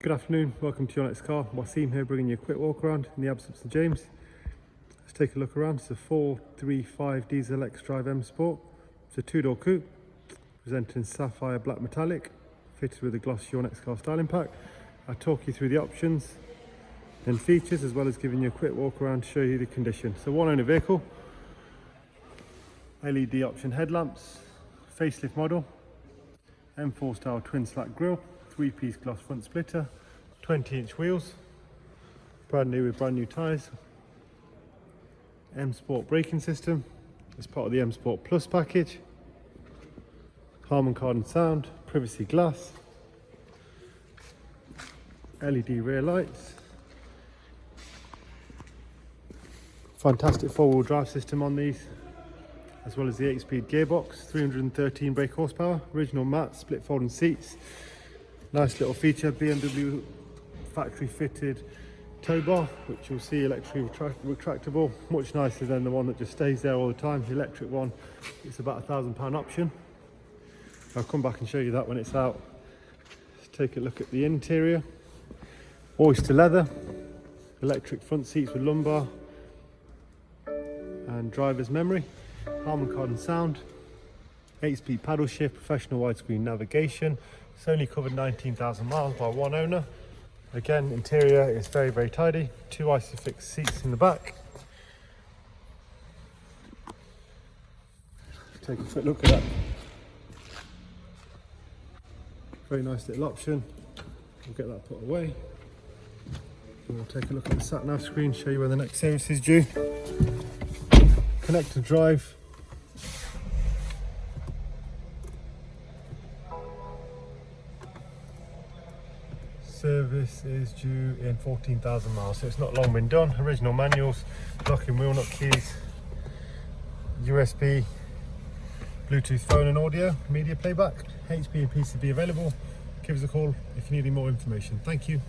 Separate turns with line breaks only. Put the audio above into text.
Good afternoon, welcome to your next car. Wasim here, bringing you a quick walk around in the absence of James. Let's take a look around. It's a 435 diesel Xdrive M Sport. It's a two-door coupe, presented in sapphire black metallic, fitted with a glossy your next car styling pack. I'll talk you through the options and features, as well as giving you a quick walk around to show you the condition. So one owner vehicle, LED option headlamps, facelift model, M4 style twin slack grille, 3-piece gloss front splitter, 20-inch wheels, brand new with brand new tyres, M Sport braking system as part of the M Sport Plus package, Harman Kardon sound, privacy glass, LED rear lights, fantastic four-wheel drive system on these, as well as the 8-speed gearbox, 313 brake horsepower, original matte split folding seats. Nice little feature, BMW factory fitted tow bar, which you'll see electrically retractable, much nicer than the one that just stays there all the time. The electric one, it's about £1,000 option. I'll come back and show you that when it's out. Let's take a look at the interior. Oyster leather, electric front seats with lumbar and driver's memory, Harman Kardon sound, 8-speed paddle shift, professional widescreen navigation. It's only covered 19,000 miles by one owner. Again, interior is very, very tidy. 2 Isofix seats in the back. Take a quick look at that. Very nice little option. We'll get that put away. And we'll take a look at the sat nav screen, show you where the next service is due. Connect to drive. Service is due in 14,000 miles, so it's not long been done. Original manuals, locking wheel nut keys, USB, Bluetooth phone and audio, media playback, HP and PCB available. Give us a call if you need any more information. Thank you.